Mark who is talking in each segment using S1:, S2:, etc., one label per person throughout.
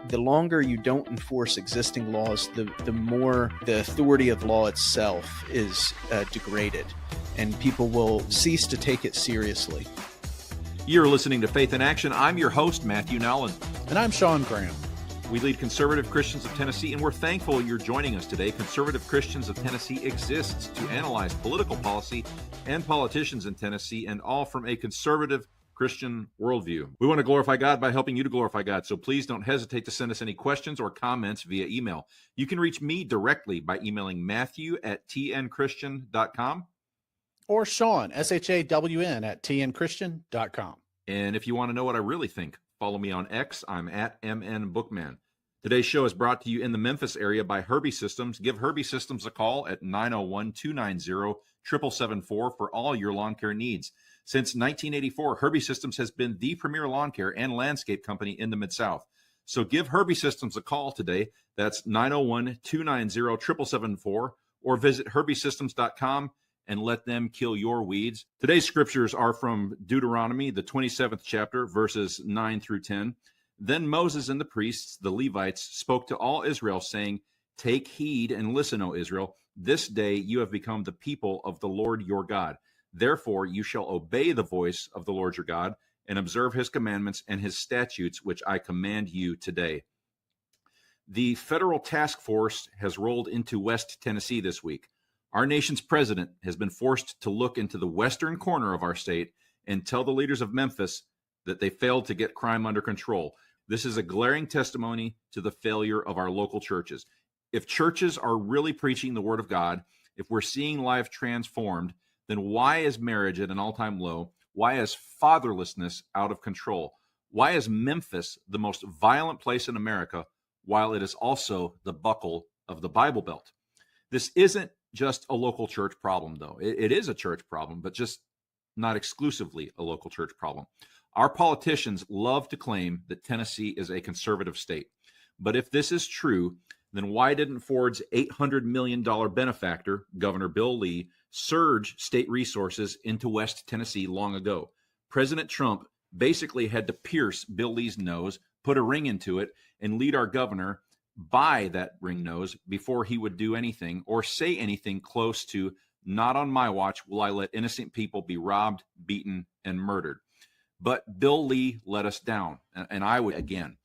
S1: The longer you don't enforce existing laws, the more the authority of law itself is degraded, and people will cease to take it seriously.
S2: You're listening to Faith in Action. I'm your host, Matthew Nowlin.
S3: And I'm Shawn Graham.
S2: We lead Conservative Christians of Tennessee, and we're thankful you're joining us today. Conservative Christians of Tennessee exists to analyze political policy and politicians in Tennessee, and all from a conservative Christian worldview. We want to glorify God by helping you to glorify God, so please don't hesitate to send us any questions or comments via email. You can reach me directly by emailing matthew@tnchristian.com.
S3: Or Shawn, SHAWN, @tnchristian.com.
S2: And if you want to know what I really think, follow me on X. I'm at MNBookman. Today's show is brought to you in the Memphis area by Herbi-Systems. Give Herbi-Systems a call at 901-290-7774 for all your lawn care needs. Since 1984, Herbi-Systems has been the premier lawn care and landscape company in the Mid-South. So give Herbi-Systems a call today. That's 901-290-7774, or visit herbisystems.com and let them kill your weeds. Today's scriptures are from Deuteronomy, the 27th chapter, verses 9 through 10. Then Moses and the priests, the Levites, spoke to all Israel, saying, "Take heed and listen, O Israel. This day you have become the people of the Lord your God. Therefore you shall obey the voice of the Lord your God and observe his commandments and his statutes, which I command you today." The federal task force has rolled into West Tennessee this week. Our nation's president has been forced to look into the western corner of our state and tell the leaders of Memphis that they failed to get crime under control. This is a glaring testimony to the failure of our local churches. If churches are really preaching the word of God, if we're seeing lives transformed, then why is marriage at an all-time low? Why is fatherlessness out of control? Why is Memphis the most violent place in America, while it is also the buckle of the Bible Belt? This isn't just a local church problem, though. It is a church problem, but just not exclusively a local church problem. Our politicians love to claim that Tennessee is a conservative state. But if this is true, then why didn't Ford's $800 million benefactor, Governor Bill Lee, surge state resources into West Tennessee long ago? President Trump basically had to pierce Bill Lee's nose, put a ring into it, and lead our governor by that ring nose before he would do anything or say anything close to, "Not on my watch will I let innocent people be robbed, beaten, and murdered." But Bill Lee let us down, and I would again.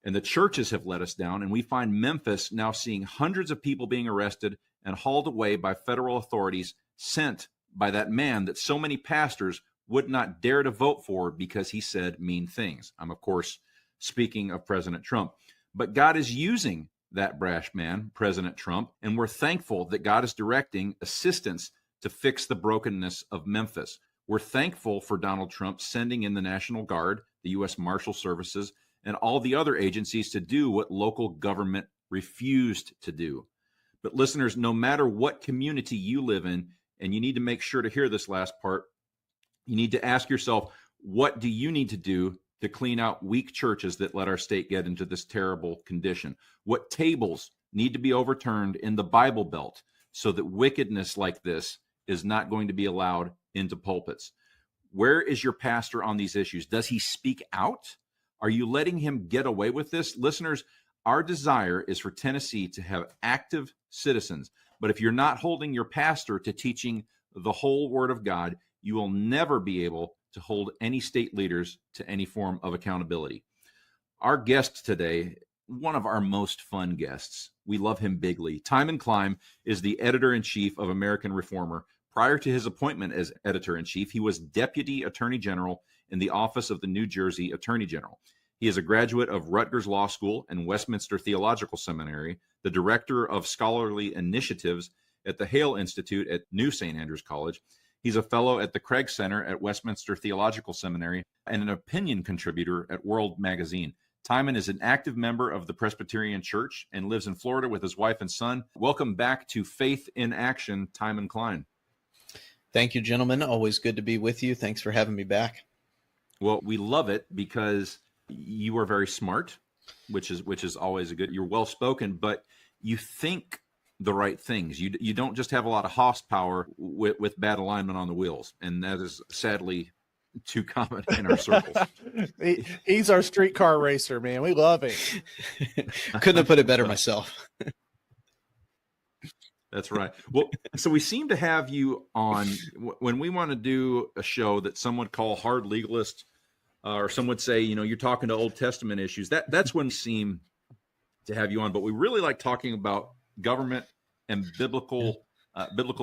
S2: And the churches have let us down, and we find Memphis now seeing hundreds of people being arrested and hauled away by federal authorities, sent by that man that so many pastors would not dare to vote for because he said mean things. I'm, of course, speaking of President Trump. But God is using that brash man, President Trump, and we're thankful that God is directing assistance to fix the brokenness of Memphis. We're thankful for Donald Trump sending in the National Guard, the U.S. Marshal Services, and all the other agencies to do what local government refused to do. But listeners, no matter what community you live in, and you need to make sure to hear this last part, you need to ask yourself, what do you need to do to clean out weak churches that let our state get into this terrible condition? What tables need to be overturned in the Bible Belt so that wickedness like this is not going to be allowed into pulpits? Where is your pastor on these issues? Does he speak out? Are you letting him get away with this? Listeners, our desire is for Tennessee to have active citizens. But if you're not holding your pastor to teaching the whole Word of God, you will never be able to hold any state leaders to any form of accountability. Our guest today, one of our most fun guests, we love him bigly. Timon Cline is the editor-in-chief of American Reformer. Prior to his appointment as editor-in-chief, he was Deputy Attorney General in the Office of the New Jersey Attorney General. He is a graduate of Rutgers Law School and Westminster Theological Seminary, the Director of Scholarly Initiatives at the Hale Institute at New St. Andrews College. He's a fellow at the Craig Center at Westminster Theological Seminary and an opinion contributor at World Magazine. Timon is an active member of the Presbyterian Church and lives in Florida with his wife and son. Welcome back to Faith in Action, Timon Cline.
S1: Thank you, gentlemen. Always good to be with you. Thanks for having me back.
S2: Well, we love it because you are very smart, which is always a good. You're well spoken, but you think the right things. You don't just have a lot of horsepower with bad alignment on the wheels, and that is sadly too common in our circles.
S3: He's our streetcar racer, man. We love him.
S1: Couldn't have put it better myself.
S2: That's right. Well, so we seem to have you on when we want to do a show that some would call hard legalist, or some would say, you're talking to Old Testament issues. That's when we seem to have you on. But we really like talking about government and biblical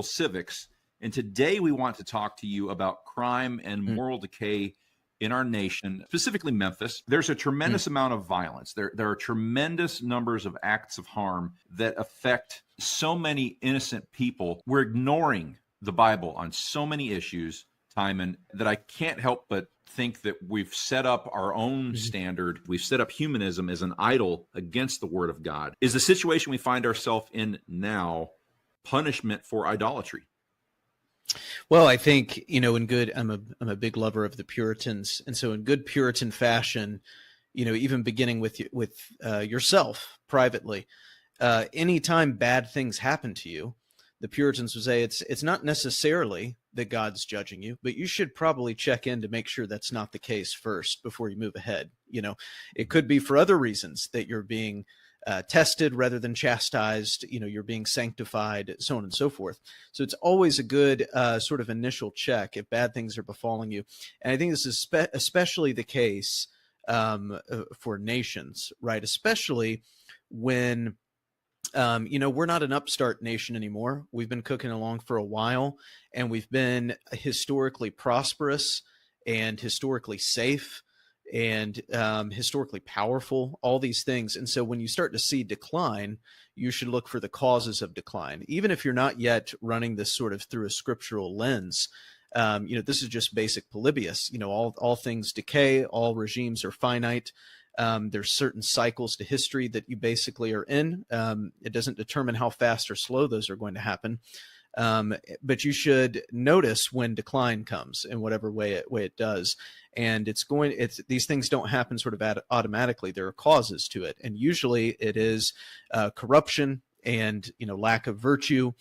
S2: civics. And today we want to talk to you about crime and moral decay in our nation, specifically Memphis. There's a tremendous amount of violence. There are tremendous numbers of acts of harm that affect so many innocent people. We're ignoring the Bible on so many issues, Timon, that I can't help but think that we've set up our own standard. We've set up humanism as an idol against the Word of God. Is the situation we find ourselves in now punishment for idolatry?
S1: Well, I think, I'm a big lover of the Puritans. And so in good Puritan fashion, even beginning with yourself privately, anytime bad things happen to you, the Puritans would say it's not necessarily that God's judging you, but you should probably check in to make sure that's not the case first before you move ahead. It could be for other reasons that you're being tested rather than chastised, you're being sanctified, so on and so forth. So it's always a good sort of initial check if bad things are befalling you. And I think this is especially the case for nations, right? Especially when, we're not an upstart nation anymore. We've been cooking along for a while, and we've been historically prosperous and historically safe and historically powerful, all these things. And so when you start to see decline, you should look for the causes of decline. Even if you're not yet running this sort of through a scriptural lens, this is just basic Polybius. All things decay, all regimes are finite. There's certain cycles to history that you basically are in. It doesn't determine how fast or slow those are going to happen. But you should notice when decline comes in whatever way it does. And these things don't happen sort of automatically. There are causes to it. And usually it is corruption and, lack of virtue.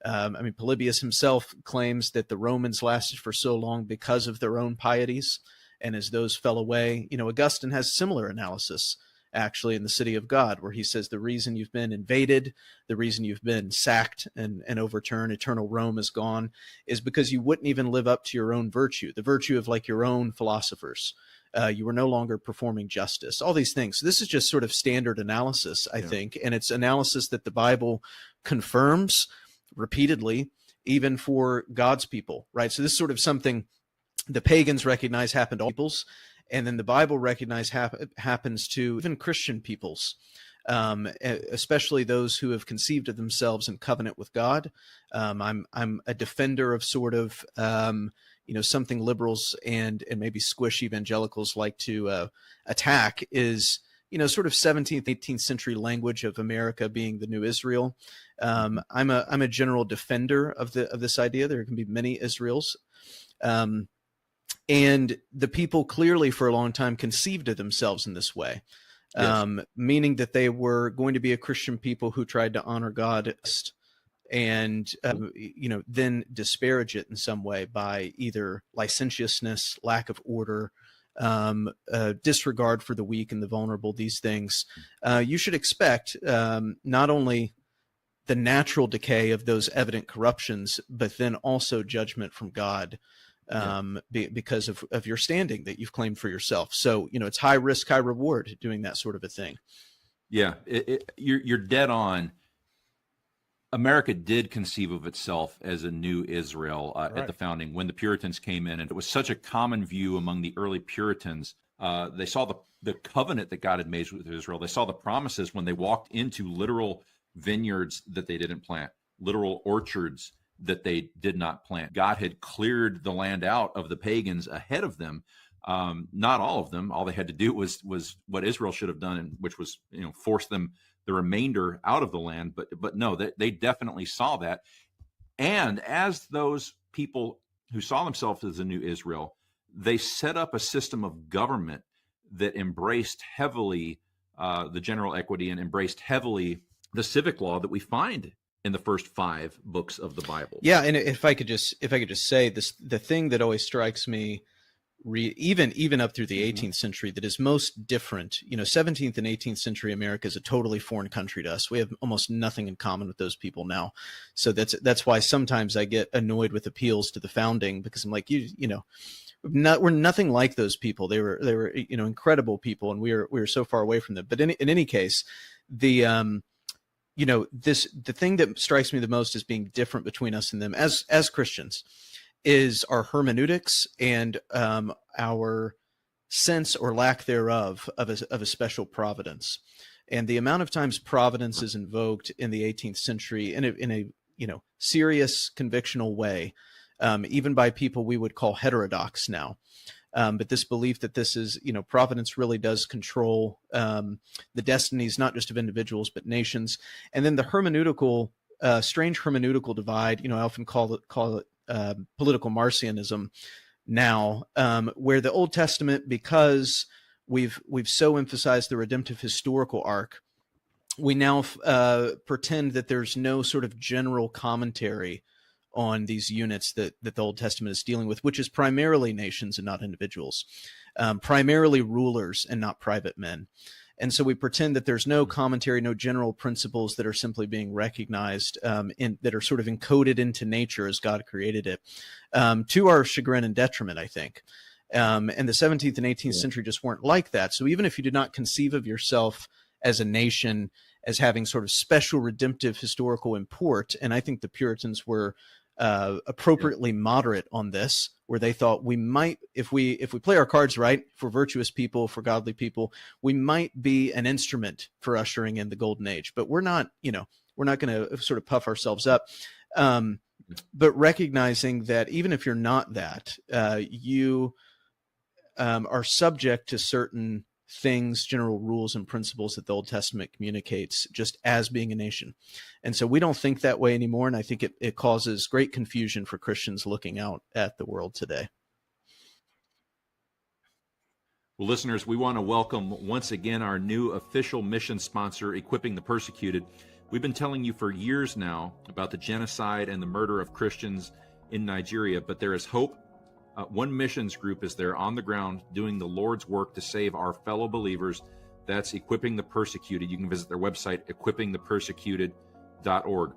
S1: Polybius himself claims that the Romans lasted for so long because of their own pieties. And as those fell away, Augustine has similar analysis actually in the City of God, where he says the reason you've been invaded, the reason you've been sacked and overturned, eternal Rome is gone, is because you wouldn't even live up to your own virtue, the virtue of like your own philosophers. You were no longer performing justice, all these things. So this is just sort of standard analysis, I think, and it's analysis that the Bible confirms repeatedly, even for God's people, right? So this is sort of something the pagans recognize happened to all peoples, and then the Bible recognizes happens to even Christian peoples, especially those who have conceived of themselves in covenant with God. I'm a defender of sort of something liberals and maybe squish evangelicals like to attack is sort of 17th, 18th century language of America being the new Israel. I'm a general defender of this idea. There can be many Israels. And the people clearly for a long time conceived of themselves in this way, meaning that they were going to be a Christian people who tried to honor God and, then disparage it in some way by either licentiousness, lack of order, disregard for the weak and the vulnerable, these things. You should expect not only the natural decay of those evident corruptions, but then also judgment from God. Because of your standing that you've claimed for yourself. So, it's high risk, high reward doing that sort of a thing.
S2: Yeah, you're dead on. America did conceive of itself as a new Israel at the founding when the Puritans came in. And it was such a common view among the early Puritans. They saw the covenant that God had made with Israel. They saw the promises when they walked into literal vineyards that they didn't plant, literal orchards that they did not plant. God had cleared the land out of the pagans ahead of them. Not all of them. All they had to do was what Israel should have done, which was force them the remainder out of the land. But no, they definitely saw that. And as those people who saw themselves as the new Israel, they set up a system of government that embraced heavily the general equity and embraced heavily the civic law that we find in the first 5 books of the Bible.
S1: Yeah, and if I could just say this, the thing that always strikes me even up through the 18th century, that is most different. 17th and 18th century America is a totally foreign country to us. We have almost nothing in common with those people now. So that's why sometimes I get annoyed with appeals to the founding, because I'm like, we're nothing like those people. They were incredible people, and we were so far away from them. But in any case, the thing that strikes me the most as being different between us and them as Christians is our hermeneutics and our sense or lack thereof of a special providence. And the amount of times providence is invoked in the 18th century in a serious convictional way, even by people we would call heterodox now. But this belief that this is, providence really does control the destinies, not just of individuals, but nations. And then the hermeneutical, strange hermeneutical divide, I often call it political Marcionism now, where the Old Testament, because we've so emphasized the redemptive historical arc, we now pretend that there's no sort of general commentary on these units that the Old Testament is dealing with, which is primarily nations and not individuals, primarily rulers and not private men. And so we pretend that there's no commentary, no general principles that are simply being recognized, that are sort of encoded into nature as God created it, to our chagrin and detriment, I think. And the 17th and 18th century just weren't like that. So even if you did not conceive of yourself as a nation as having sort of special redemptive historical import, and I think the Puritans were appropriately moderate on this, where they thought we might, if we play our cards right, for virtuous people, for godly people, we might be an instrument for ushering in the golden age. But we're not going to sort of puff ourselves up, but recognizing that even if you're not that, you are subject to certain things, general rules and principles that the Old Testament communicates, just as being a nation. And so we don't think that way anymore. And I think it causes great confusion for Christians looking out at the world today.
S2: Well, listeners, we want to welcome once again our new official mission sponsor, Equipping the Persecuted. We've been telling you for years now about the genocide and the murder of Christians in Nigeria, but there is hope. One missions group is there on the ground doing the Lord's work to save our fellow believers. That's Equipping the Persecuted. You can visit their website, equippingthepersecuted.org.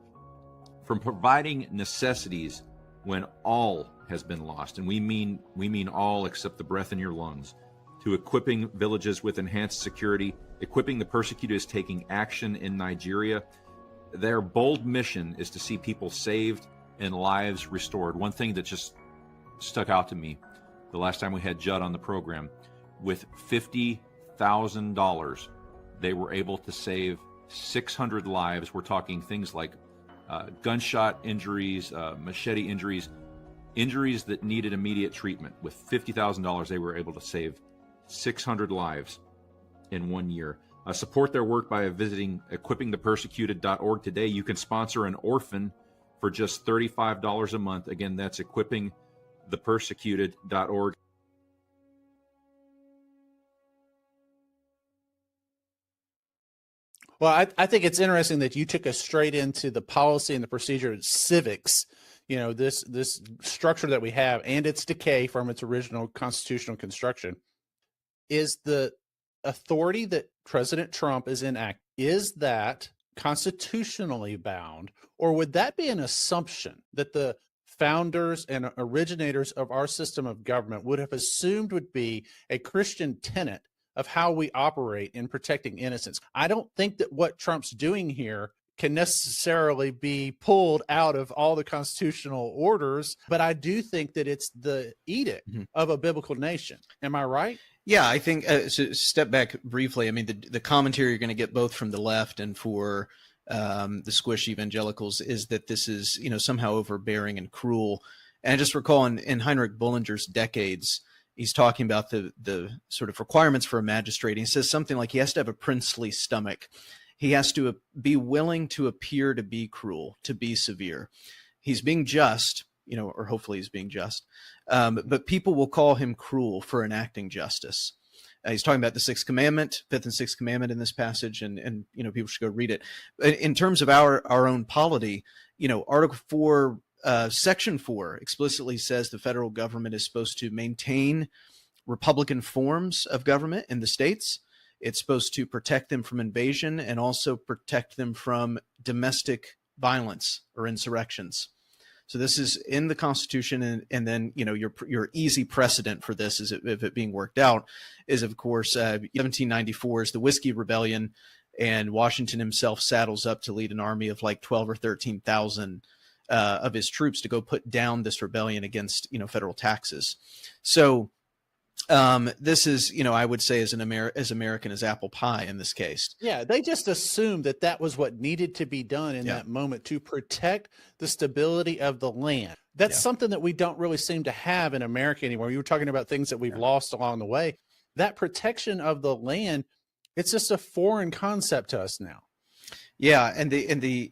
S2: From providing necessities when all has been lost, and we mean all except the breath in your lungs, to equipping villages with enhanced security, Equipping the Persecuted is taking action in Nigeria. Their bold mission is to see people saved and lives restored. One thing that just stuck out to me the last time we had Judd on the program, with $50,000 they were able to save 600 lives. We're talking things like gunshot injuries, machete injuries that needed immediate treatment. With $50,000 they were able to save 600 lives in 1 year. Support their work by visiting equippingthepersecuted.org today. sponsor an orphan for just $35 a month. Again, that's equippingthepersecuted.org.
S3: Well, I think it's interesting that you took us straight into the policy and the procedure of civics. This structure that we have and its decay from its original constitutional construction. Is the authority that President Trump is enacting, is that constitutionally bound, or would that be an assumption that the founders and originators of our system of government would have assumed would be a Christian tenet of how we operate in protecting innocence? I don't think that what Trump's doing here can necessarily be pulled out of all the constitutional orders, but I do think that it's the edict of a biblical nation. Am I right?
S1: Yeah, I think, so step back briefly. I mean, the commentary you're going to get both from the left and for the squish evangelicals is that this is, somehow overbearing and cruel. And I just recall in Heinrich Bullinger's Decades, he's talking about the sort of requirements for a magistrate. He says something like he has to have a princely stomach. He has to be willing to appear to be cruel, to be severe. He's being just, or hopefully he's being just. But people will call him cruel for enacting justice. He's talking about the Sixth Commandment, Fifth and Sixth Commandment in this passage, and people should go read it. In terms of our own polity, Article 4, Section 4 explicitly says the federal government is supposed to maintain Republican forms of government in the states. It's supposed to protect them from invasion and also protect them from domestic violence or insurrections. So this is in the Constitution, and then your easy precedent for this is if it being worked out is of course 1794 is the Whiskey Rebellion, and Washington himself saddles up to lead an army of like 12 or 13,000 of his troops to go put down this rebellion against federal taxes. So this is, I would say as American as apple pie in this case.
S3: Yeah, they just assumed that was what needed to be done in that moment to protect the stability of the land. That's something that we don't really seem to have in America anymore. You were talking about things that we've lost along the way. That protection of the land, it's just a foreign concept to us now.
S1: Yeah, and the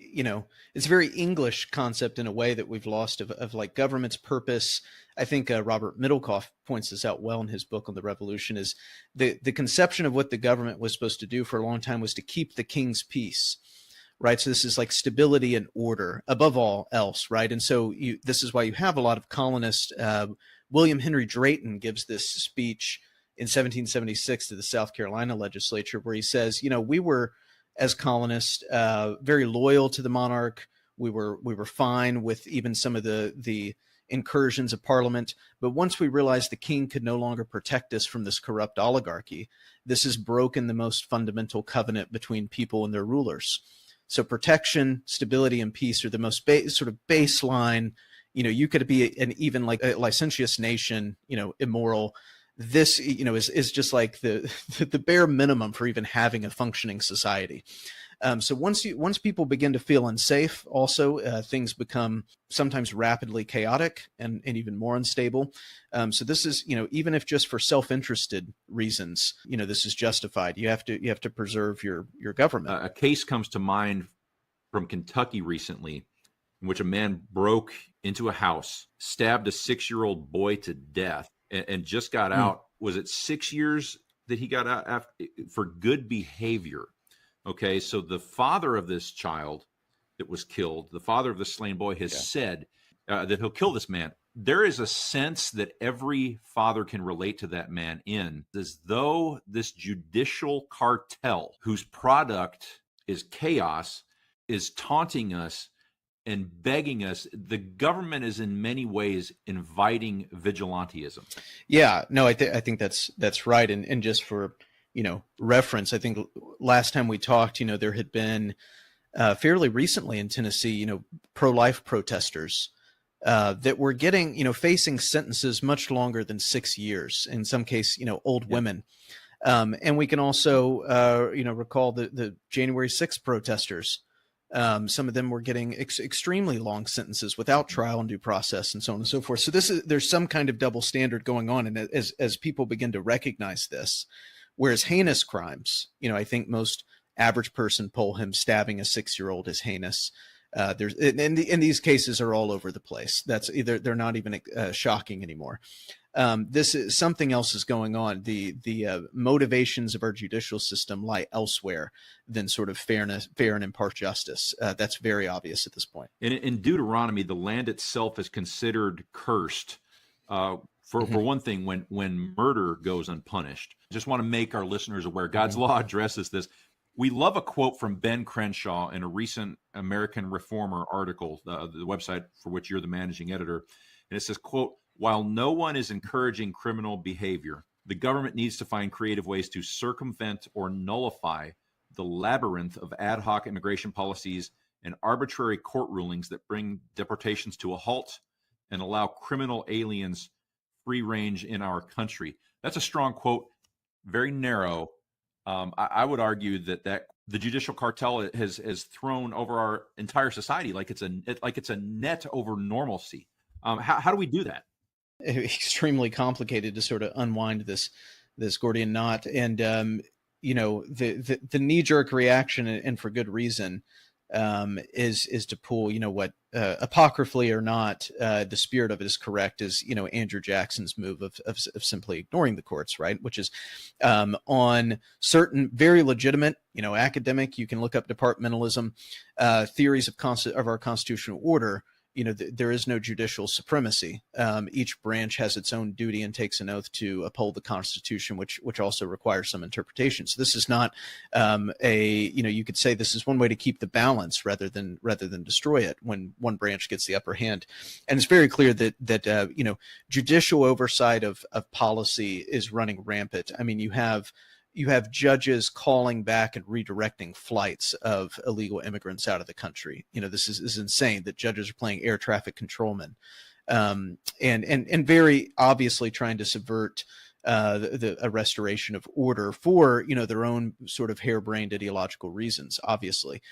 S1: it's a very English concept in a way that we've lost of like government's purpose. I think Robert Middlecoff points this out well in his book on the Revolution. Is the conception of what the government was supposed to do for a long time was to keep the king's peace, right? So this is like stability and order above all else, right? And so this is why you have a lot of colonists. William Henry Drayton gives this speech in 1776 to the South Carolina legislature, where he says, we were, as colonists, very loyal to the monarch. We were fine with even some of the incursions of Parliament, but once we realized the king could no longer protect us from this corrupt oligarchy, this has broken the most fundamental covenant between people and their rulers. So protection, stability, and peace are the most sort of baseline. You could be an even like a licentious nation, immoral. This, is just like the bare minimum for even having a functioning society. So once people begin to feel unsafe, also things become sometimes rapidly chaotic and even more unstable. So this is, even if just for self-interested reasons, this is justified. You have to preserve your government.
S2: A case comes to mind from Kentucky recently, in which a man broke into a house, stabbed a 6-year-old boy to death, and just got out. Was it 6 years that he got out after, for good behavior? Okay, so the father of this child that was killed, the father of the slain boy, has said that he'll kill this man. There is a sense that every father can relate to that man in, as though this judicial cartel, whose product is chaos, is taunting us and begging us. The government is in many ways inviting vigilantism.
S1: Yeah, no, I think that's right. And just for reference, I think last time we talked, there had been fairly recently in Tennessee, pro-life protesters that were getting, facing sentences much longer than 6 years. In some case, old women. And we can also, recall the January 6th protesters. Some of them were getting extremely long sentences without trial and due process and so on and so forth. So there's some kind of double standard going on. And as people begin to recognize this, whereas heinous crimes, I think most average person poll him stabbing a 6-year-old as heinous. And these cases are all over the place. That's either they're not even shocking anymore. This is something else is going on. The motivations of our judicial system lie elsewhere than sort of fair and impartial justice. That's very obvious at this point.
S2: In Deuteronomy, the land itself is considered cursed. For one thing, when murder goes unpunished. Just want to make our listeners aware, God's law addresses this. We love a quote from Ben Crenshaw in a recent American Reformer article, the website for which you're the managing editor. And it says, quote, "While no one is encouraging criminal behavior, the government needs to find creative ways to circumvent or nullify the labyrinth of ad hoc immigration policies and arbitrary court rulings that bring deportations to a halt and allow criminal aliens free range in our country." That's a strong quote, very narrow. I would argue that the judicial cartel has thrown over our entire society like it's a net over normalcy. How do we do that?
S1: Extremely complicated to sort of unwind this Gordian knot, and the knee-jerk reaction, and for good reason, is to pull what apocryphally or not, the spirit of it is correct, is Andrew Jackson's move of simply ignoring the courts, right? Which is on certain very legitimate academic, you can look up departmentalism theories of our constitutional order. there is no judicial supremacy. Each branch has its own duty and takes an oath to uphold the Constitution, which also requires some interpretation. So this is not you could say this is one way to keep the balance rather than destroy it when one branch gets the upper hand. And it's very clear that judicial oversight of policy is running rampant. I mean, you have judges calling back and redirecting flights of illegal immigrants out of the country. This is insane that judges are playing air traffic controlmen, and very obviously trying to subvert a restoration of order for their own sort of harebrained ideological reasons. Obviously,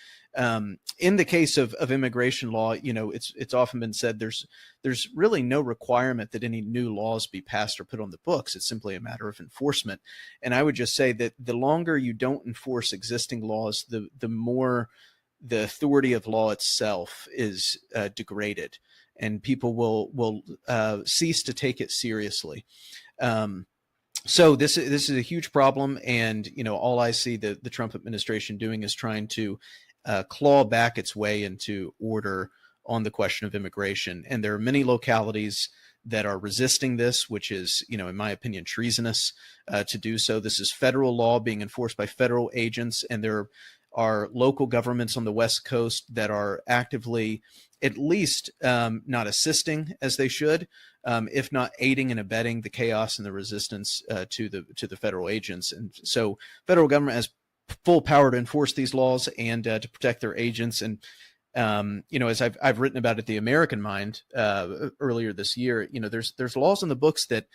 S1: in the case of immigration law, it's often been said there's really no requirement that any new laws be passed or put on the books. It's simply a matter of enforcement. And I would just say that the longer you don't enforce existing laws, the more the authority of law itself is degraded, and people will cease to take it seriously. So this is a huge problem, and all I see the Trump administration doing is trying to claw back its way into order on the question of immigration. And there are many localities that are resisting this, which is, in my opinion, treasonous to do so. This is federal law being enforced by federal agents, and there are local governments on the West Coast that are actively, at least not assisting as they should, if not aiding and abetting the chaos and the resistance to the federal agents. And so federal government has full power to enforce these laws and to protect their agents. And as I've written about at the American Mind earlier this year, there's laws in the books that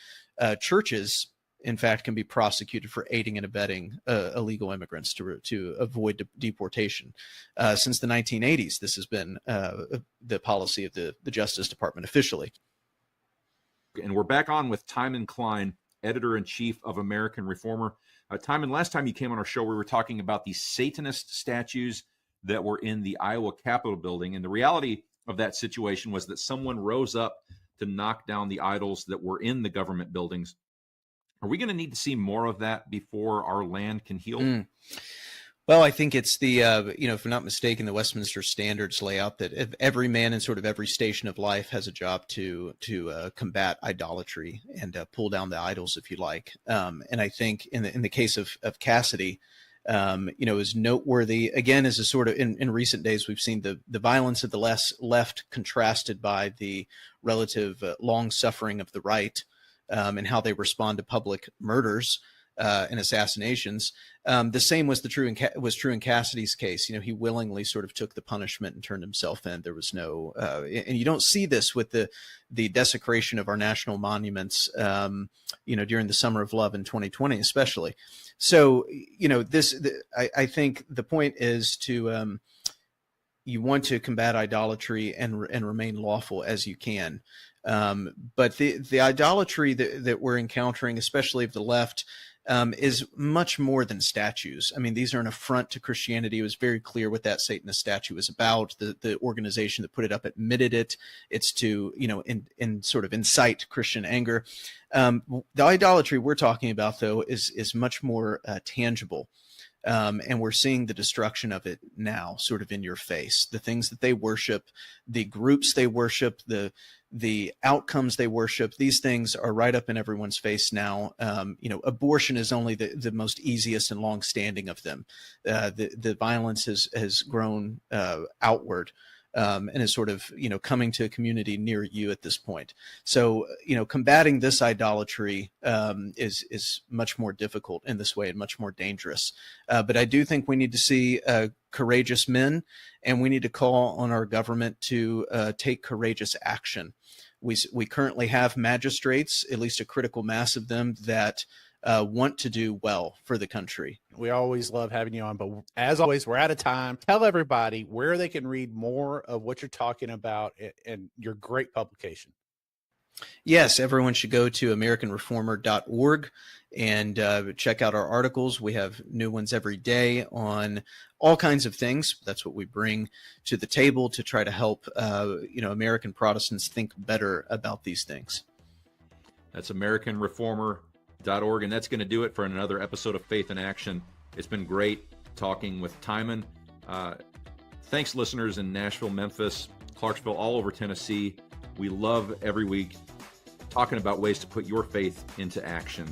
S1: churches, in fact, can be prosecuted for aiding and abetting illegal immigrants to avoid deportation. Since the 1980s, this has been the policy of the Justice Department officially.
S2: And we're back on with Timon Cline, editor-in-chief of American Reformer. Timon, last time you came on our show, we were talking about the Satanist statues that were in the Iowa Capitol building. And the reality of that situation was that someone rose up to knock down the idols that were in the government buildings. Are we going to need to see more of that before our land can heal?
S1: Well, I think it's the, if I'm not mistaken, the Westminster Standards lay out that every man in sort of every station of life has a job to combat idolatry and pull down the idols, if you like. And I think in the case of Cassidy, is noteworthy, again, as a sort of in recent days, we've seen the violence of the left contrasted by the relative long suffering of the right, and how they respond to public murders and assassinations. The same was true in Cassidy's case. He willingly sort of took the punishment and turned himself in. There was no, and you don't see this with the desecration of our national monuments, during the Summer of Love in 2020, especially. So, I think the point is to, you want to combat idolatry and remain lawful as you can. But the idolatry that we're encountering, especially of the left, is much more than statues. I mean, these are an affront to Christianity. It was very clear what that Satanist statue was about. The organization that put it up admitted it. It's to, in sort of incite Christian anger. The idolatry we're talking about, though, is much more tangible. And we're seeing the destruction of it now, sort of in your face. The things that they worship, the groups they worship, the outcomes they worship, these things are right up in everyone's face now. Abortion is only the most easiest and long-standing of them. The violence has grown outward. And is sort of, coming to a community near you at this point. So, combating this idolatry is much more difficult in this way and much more dangerous. But I do think we need to see courageous men, and we need to call on our government to take courageous action. We currently have magistrates, at least a critical mass of them, that want to do well for the country.
S3: We always love having you on, but as always, we're out of time. Tell everybody where they can read more of what you're talking about and your great publication.
S1: Yes, everyone should go to AmericanReformer.org and check out our articles. We have new ones every day on all kinds of things. That's what we bring to the table to try to help American Protestants think better about these things.
S2: That's AmericanReformer.org, and that's going to do it for another episode of Faith in Action. It's been great talking with Timon. Thanks, listeners in Nashville, Memphis, Clarksville, all over Tennessee. We love every week talking about ways to put your faith into action.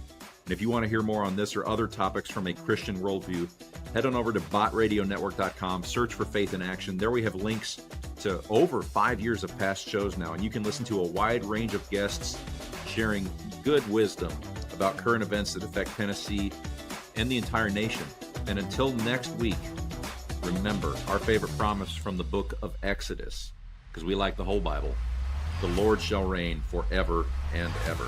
S2: And if you want to hear more on this or other topics from a Christian worldview, head on over to botradionetwork.com, search for Faith in Action. There we have links to over 5 years of past shows now, and you can listen to a wide range of guests sharing good wisdom about current events that affect Tennessee and the entire nation. And until next week, remember our favorite promise from the book of Exodus, because we like the whole Bible: the Lord shall reign forever and ever.